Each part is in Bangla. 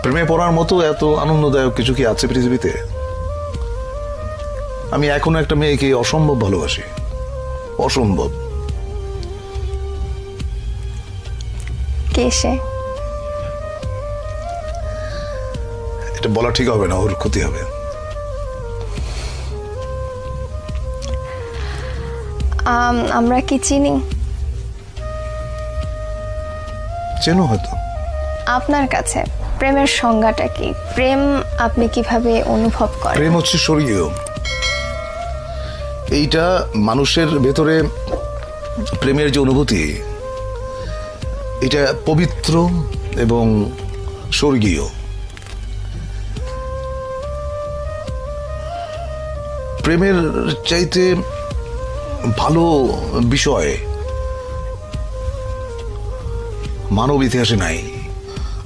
প্রেমে পড়ার মতো এত আনন্দদায়ক কিছু কি আছে পৃথিবীতে? আমি এখনো একটা মেয়েকে অসম্ভব ভালোবাসি, অসম্ভব। কে সে? এটা বলা ঠিক হবে না, ওর ক্ষতি হবে। আমরা কি চিনি? চেনো হয়তো। আপনার কাছে প্রেমের সংজ্ঞাটা কি? প্রেম আপনি কিভাবে অনুভব করেন? প্রেম হচ্ছে স্বর্গীয়। এইটা মানুষের ভেতরে প্রেমের যে অনুভূতি, এটা পবিত্র এবং স্বর্গীয়। প্রেমের চাইতে ভালো বিষয় মানব ইতিহাসে নাই।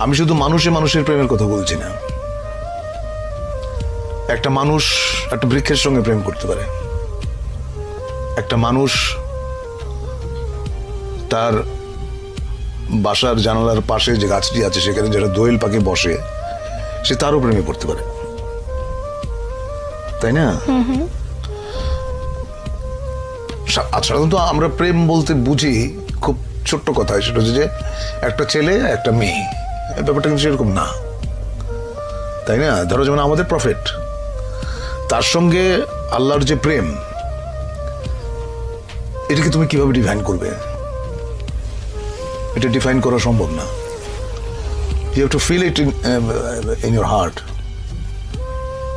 আমি শুধু মানুষের প্রেমের কথা বলছি না। একটা মানুষ একটা বৃক্ষের সঙ্গে প্রেম করতে পারে, একটা মানুষ তার বাসার জানালার পাশে যে গাছটি আছে সেখানে যেটা দোয়েল পাখি বসে, সে তারও প্রেমে পড়তে পারে, তাই না? সাধারণত আমরা প্রেম বলতে বুঝি খুব ছোট্ট কথা, সেটা হচ্ছে যে একটা ছেলে একটা মেয়ে। ব্যাপারটা কিন্তু সেরকম না, তাই না? ধরো যেমন আমাদের প্রফেট, তার সঙ্গে আল্লাহর যে প্রেম, এটাকে তুমি কিভাবে ডিফাইন করবে? এটা ডিফাইন করা সম্ভব না। You have to feel it in your heart.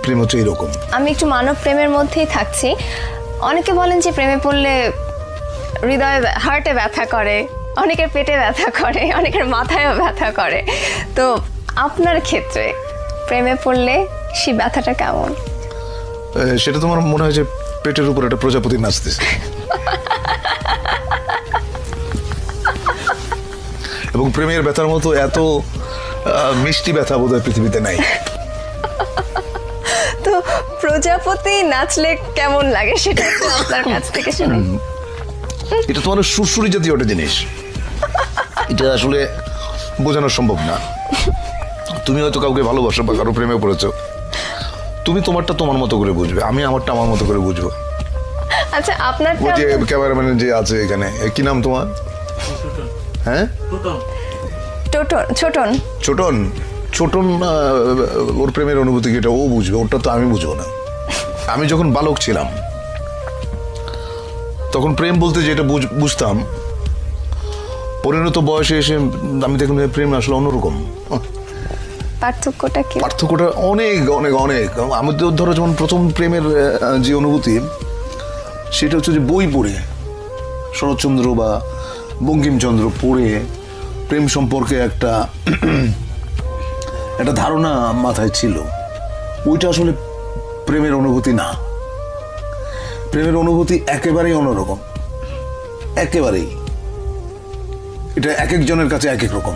প্রেম হচ্ছে এরকম। আমি একটু মানব প্রেমের মধ্যেই থাকছি। অনেকে বলেন যে প্রেমে পড়লে হৃদয়ে হার্টে ব্যথা করে, অনেকের পেটে ব্যথা করে, অনেকের মাথায়ও ব্যথা করে। তো আপনার ক্ষেত্রে প্রেমে পড়লে সেই ব্যথাটা কেমন? সেটা তোমার মনে হয় যে পেটের উপর একটা প্রজাপতি নাচতেছে, এবং প্রেমের ব্যথার মতো এত মিষ্টি ব্যথা বোধহয় পৃথিবীতে নাই। তো প্রজাপতি নাচলে কেমন লাগে সেটা একটু আপনার কাছ থেকে শুনি। এটা তোমার সুরসুরি জাতীয় একটা জিনিস, এটা আসলে বোঝানো সম্ভব না। তুমি হয়তো কাউকে ভালোবাসো বা কারো প্রেমে পড়েছো, তুমি তোমারটা তোমার মতো করে বুঝবে, আমি আমারটা আমার মতো করে বুঝবো। আচ্ছা, আপনার ওই যে ক্যামেরাম্যান যে আছে এখানে, কি নাম তোমার? হ্যাঁ, ছোটন। ছোটন। ছোটন ওর প্রেমের অনুভূতি কি এটা ও বুঝবে, ওটা তো আমি বুঝবো না। আমি যখন বালক ছিলাম তখন প্রেম বলতে যেটা বুঝতাম, পরিণত বয়সে এসে আমি দেখলাম প্রেম আসলে অন্যরকম। পার্থক্যটা কি? পার্থক্যটা অনেক অনেক অনেক। আমি তো ধরো যেমন প্রথম প্রেমের যে অনুভূতি, সেটা হচ্ছে যে বই পড়ে, শরৎচন্দ্র বা বঙ্কিমচন্দ্র পড়ে প্রেম সম্পর্কে একটা ধারণা মাথায় ছিল। ওইটা আসলে প্রেমের অনুভূতি না। প্রেমের অনুভূতি একেবারেই অন্যরকম, একেবারেই। এটা এক একজনের কাছে এক এক রকম,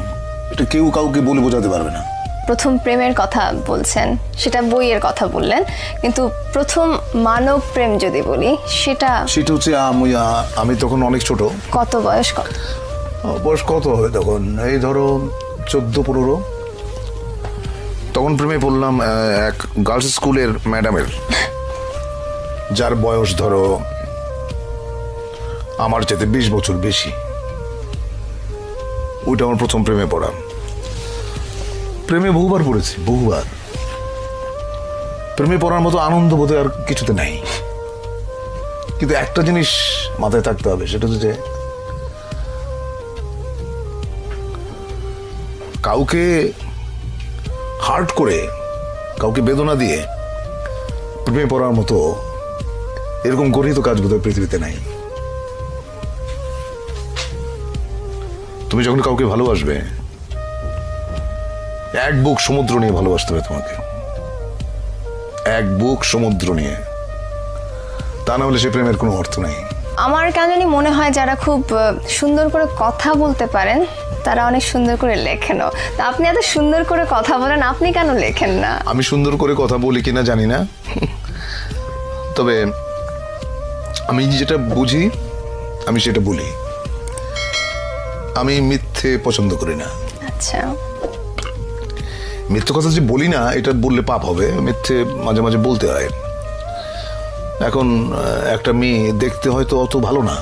এটা কেউ কাউকে বলে বোঝাতে পারবে না। প্রথম প্রেমের কথা বলছেন, সেটা বইয়ের কথা বললেন, কিন্তু প্রথম মানব প্রেম যদি বলি সেটা হচ্ছে আমি তখন অনেক ছোট। কত বয়স? বয়স কত হবে তখন? এই ধরো 14-15। তখন প্রেমে পড়লাম এক গার্লস স্কুলের ম্যাডামের, যার বয়স ধরো আমার চাইতে 20 বছর বেশি। ওইটা আমার প্রথম প্রেমে পড়া। প্রেমে বহুবার পড়েছি, বহুবার। প্রেমে পড়ার মতো আনন্দ বোধহয় আর কিছুতে নাই। কিন্তু একটা জিনিস মাথায় থাকতে হবে, সেটা হচ্ছে যে কাউকে হার্ট করে, কাউকে বেদনা দিয়ে প্রেমে পড়ার মতো এরকম গর্হিত কাজ বোধহয় পৃথিবীতে নাই। তুমি যখন কাউকে ভালোবাসবে, এক বুক সমুদ্র নিয়ে ভালোবাসতে হবে তোমাকে, এক বুক সমুদ্র নিয়ে। তা না হলে সে প্রেমের কোনো অর্থ নেই। আমার কেন জানি মনে হয় যারা খুব সুন্দর করে কথা বলতে পারেন তারা অনেক সুন্দর করে লেখেনও। তা আপনি এত সুন্দর করে কথা বলেন, আপনি কেন লেখেন না? আমি সুন্দর করে কথা বলি কিনা জানি না, তবে আমি যেটা বুঝি আমি সেটা বলি। আমি মিথ্যে পছন্দ করি না। আচ্ছা, মিথ্যে কথা যে বলি না এটা বললে পাপ হবে, মিথ্যে মাঝে মাঝে বলতে হয়। এখন একটা মেয়ে দেখতে হয়তো অত ভালো না,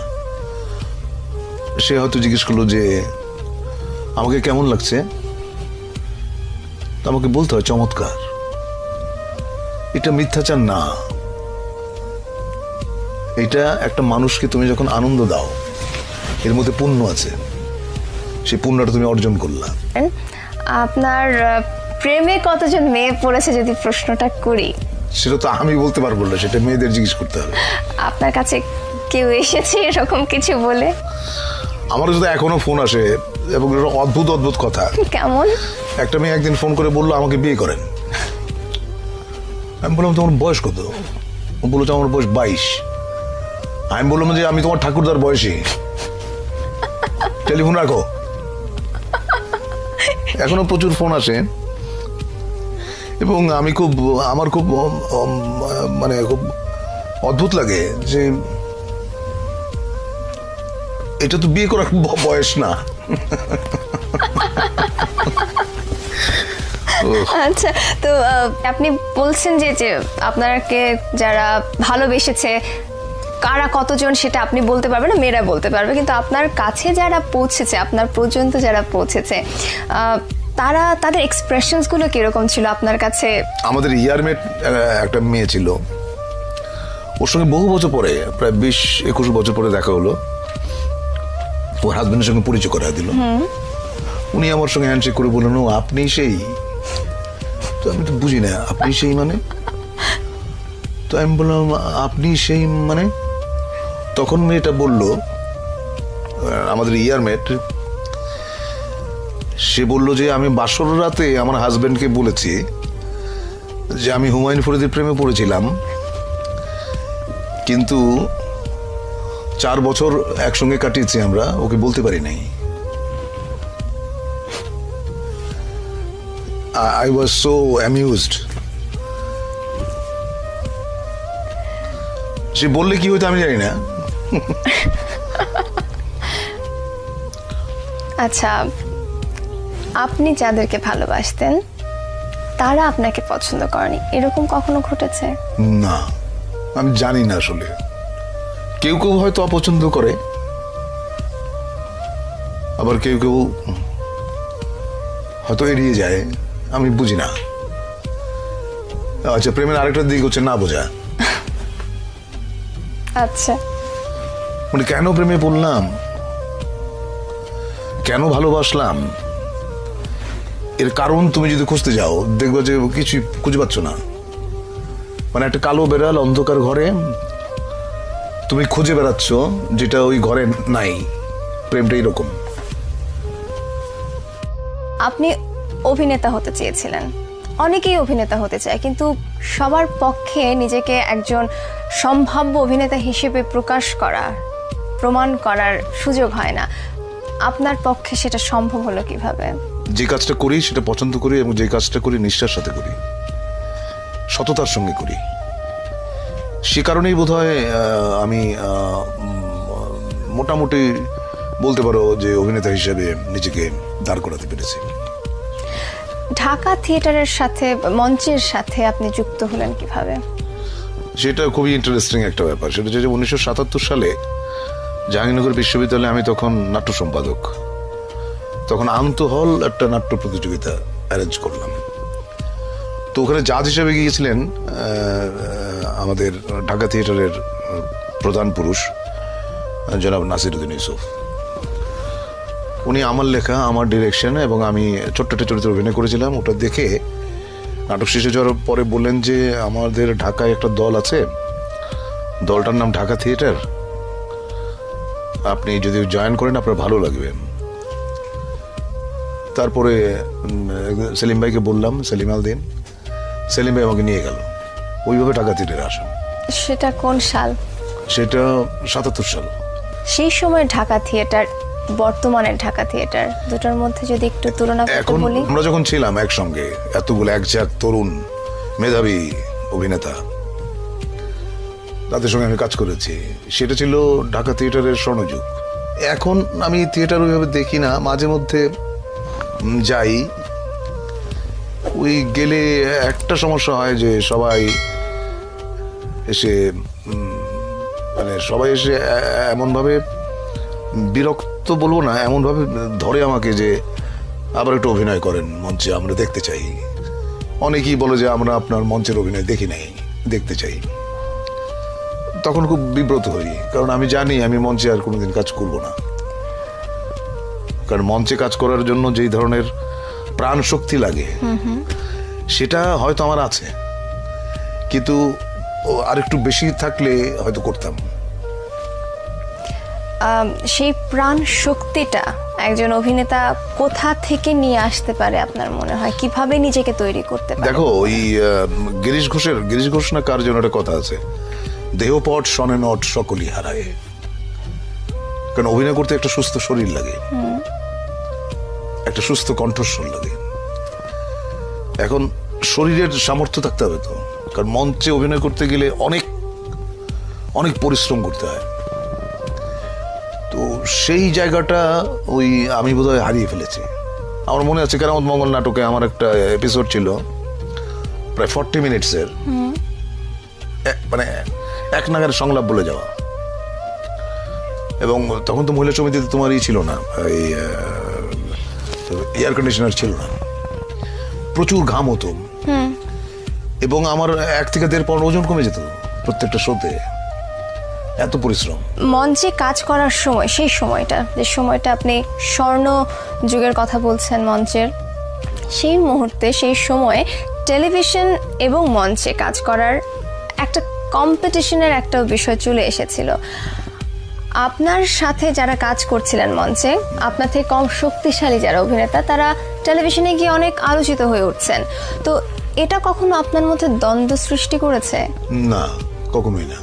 সে হয়তো জিজ্ঞেস করলো যে আমাকে কেমন লাগছে, তো আমাকে বলতে হয় চমৎকার। এটা মিথ্যাচার না, এটা একটা মানুষকে তুমি যখন আনন্দ দাও এর মধ্যে পুণ্য আছে, সেই পুণ্যটা তুমি অর্জন করলা। আপনার প্রেমে কতজন মেয়ে পড়েছে যদি প্রশ্নটা করি? সেটা তো আমি বলতে পারবো না, সেটা মেয়েদের জিজ্ঞেস করতে হবে। আপনার কাছে কেউ এসেছে এরকম কিছু বলে? আমার যদি এখনো ফোন আসে এবং অদ্ভুত অদ্ভুত কথা। কেমন? একটা মেয়ে একদিন ফোন করে বললো আমাকে বিয়ে করেন। আমি বললাম তোমার বয়স কত? ও বললো আমার বয়স 22। আমি বললাম যে আমি তোমার ঠাকুরদার বয়সী, টেলিফোন রাখো। এখনো প্রচুর ফোন আসে এবং আমার খুব মানে খুব অদ্ভুত লাগে যে এটা তো বিয়ে করার বয়স না। আচ্ছা, তো আপনি বলছেন যে আপনাকে যারা ভালোবেসেছে কারা কতজন সেটা আপনি বলতে পারবেন না, মেয়েরা বলতে পারবে, কিন্তু আপনার কাছে যারা পৌঁছেছে, আপনার পর্যন্ত যারা পৌঁছেছে, তারা তাদের এক্সপ্রেশনস গুলো কিরকম ছিল আপনার কাছে? আমাদের ইয়ারমেট একটা মেয়ে ছিল, ওর সঙ্গে বহু বছর পরে, প্রায় 20-21 বছর পরে দেখা হলো। ওর হাজবেন্ডের সঙ্গে পরিচয় করা দিল। উনি আমার সঙ্গে হ্যান্ডশেক করে বললেন ও আপনি সেই। তো আমি তো বুঝি না আপনি সেই মানে। তো আমি বললাম আপনি সেই মানে? তখন মেয়েটা বলল, আমাদের ইয়ারমেট, সে বলল যে আমি বাসর রাতে আমার হাজবেন্ডকে বলেছি যে আমি হুমায়ুন ফরিদের প্রেমে পড়েছিলাম, কিন্তু 4 বছর একসঙ্গে কাটিয়েছি আমরা, ওকে বলতে পারি নাই। I was so amused. সে বললে কি হইতো আমি জানি না। আচ্ছা, আপনি যাদেরকে ভালোবাসতেন তারা আপনাকে পছন্দ করেনি, এরকম কখনো ঘটেছে? না, আমি জানি না আসলে। কেউ কেউ হয়তো অপছন্দ করে, আবার কেউ কেউ হয়তো এড়িয়ে যায়, আমি বুঝি না। আচ্ছা, প্রেমের আরেকটা দিক হচ্ছে না বোঝা। আচ্ছা, মানে কেন প্রেমে পড়লাম, কেন ভালোবাসলাম, এর কারণ তুমি যদি খুঁজতে যাও দেখবে যে কিছু খুঁজে পাচ্ছ না। মানে একটা কালো বেড়াল অন্ধকার ঘরে তুমি খুঁজে বেড়াচ্ছ যেটা ওই ঘরে নাই। প্রেমটা এরকম। আপনি অভিনেতা হতে চেয়েছিলেন, অনেকেই অভিনেতা হতে চায়, কিন্তু সবার পক্ষে নিজেকে একজন সম্ভাব্য অভিনেতা হিসেবে প্রকাশ করা, প্রমাণ করার সুযোগ হয় না। আপনার পক্ষে সেটা সম্ভব হলো কিভাবে? যে কাজটা করি সেটা পছন্দ করি এবং যে কাজটা করি নিষ্ঠার সাথে করি, সততার সঙ্গে করি। সে কারণেই বোধহয় আমি মোটামুটি বলতে পারো যে অভিনেতা হিসেবে নিজেকে দাঁড় করাতে পেরেছি। ঢাকা থিয়েটারের সাথে, মঞ্চের সাথে আপনি যুক্ত হলেন কিভাবে? সেটা খুবই ইন্টারেস্টিং একটা ব্যাপার। সেটা হচ্ছে যে 1977 সালে জাহাঙ্গীরনগর বিশ্ববিদ্যালয়ে আমি তখন নাট্য সম্পাদক। তখন আন্তঃহল একটা নাট্য প্রতিযোগিতা অ্যারেঞ্জ করলাম। তো ওখানে জাজ হিসেবে গিয়েছিলেন আমাদের ঢাকা থিয়েটারের প্রধান পুরুষ জনাব নাসিরউদ্দিন ইউসুফ। উনি আমার লেখা, আমার ডিরেকশন এবং আমি ছোট্ট একটা চরিত্রে অভিনয় করেছিলাম। ওটা দেখে নাটক শেষ হয়ে যাওয়ার পরে বললেন যে আমাদের ঢাকায় একটা দল আছে, দলটার নাম ঢাকা থিয়েটার, আপনি যদি জয়েন করেন আপনার ভালো লাগবে। তারপরে সেলিম ভাইকে বললাম, সেলিম আল দিন, সেলিম ভাই আমাকে নিয়ে গেল, ওইভাবে ঢাকা থিয়েটারে আসেন। সেটা কোন সাল? সেটা 77 সাল। সেই সময় ঢাকা থিয়েটার, বর্তমানের ঢাকা থিয়েটার, দুটোর মধ্যে যদি একটু তুলনা করতে এখন বলি। আমরা যখন ছিলাম একসঙ্গে, এতগুলো একঝাক তরুণ মেধাবী অভিনেতা, তাদের সঙ্গে আমি কাজ করেছি, সেটা ছিল ঢাকা থিয়েটারের স্বর্ণযুগ। এখন আমি থিয়েটার ওইভাবে দেখি না, মাঝে মধ্যে যাই, ওই গেলে একটা সমস্যা হয় যে সবাই এসে মানে সবাই এসে এমনভাবে বিরক্ত বলবো না, এমনভাবে ধরে আমাকে যে আবার একটু অভিনয় করেন মঞ্চে, আমরা দেখতে চাই। অনেকেই বলে যে আমরা আপনার মঞ্চের অভিনয় দেখি নাই, দেখতে চাই। তখন খুব বিব্রত হই, কারণ আমি জানি আমি মঞ্চে আর কোনোদিন কাজ করব না। কারণ মঞ্চে কাজ করার জন্য যেই ধরনের প্রাণ শক্তি লাগে সেটা হয়তো আমার আছে, কিন্তু আরেকটু বেশি থাকলে হয়তো করতাম। সেই প্রাণ শক্তিটা একজন অভিনেতা কোথা থেকে নিয়ে আসতে পারে আপনার মনে হয়? কিভাবে নিজেকে তৈরি করতে পারে? দেখো, ওই গিরিশ ঘোষ না কার জন্য একটা কথা আছে, দেহপট শনে নট সকলই হারায়। কারণ অভিনয় করতে একটা সুস্থ শরীর লাগে, একটা সুস্থ কণ্ঠস্বর লাগে। এখন শরীরের সামর্থ্য থাকতে হবে তো, কারণ মঞ্চে অভিনয় করতে গেলে অনেক অনেক পরিশ্রম করতে হয়। তো সেই জায়গাটা ওই আমি বোধহয় হারিয়ে ফেলেছি। আমার মনে আছে কেরামত মঙ্গল নাটকে আমার একটা এপিসোড ছিল প্রায় 40 মিনিটসের, মানে এক নাগারে সংলাপ বলে যাওয়া। এবং তখন তো মহিলা সমিতিতে তোমারই ছিল না, এই এয়ার কন্ডিশনার ছিল না, প্রচুর ঘাম হতো, এবং আমার 1 থেকে 1.5 পাউন্ড ওজন কমে যেত প্রত্যেকটা শোতে, এত পরিশ্রম। মঞ্চে কাজ করার সময়, সেই সময়টা, যে সময়টা আপনি স্বর্ণ যুগের কথা বলছেন মঞ্চের, সেই মুহূর্তে, সেই সময়ে টেলিভিশন এবং মঞ্চে কাজ করার একটা কম্পিটিশনের একটা বিষয় চলে এসেছিল। আপনার সাথে যারা কাজ করছিলেন মঞ্চে, আপনার থেকে কম শক্তিশালী যারা অভিনেতা, তারা টেলিভিশনে গিয়ে অনেক আলোচিত হয়ে উঠছেন। তো এটা কখনো আপনার মধ্যে দ্বন্দ্ব সৃষ্টি করেছে? না, কখনোই না।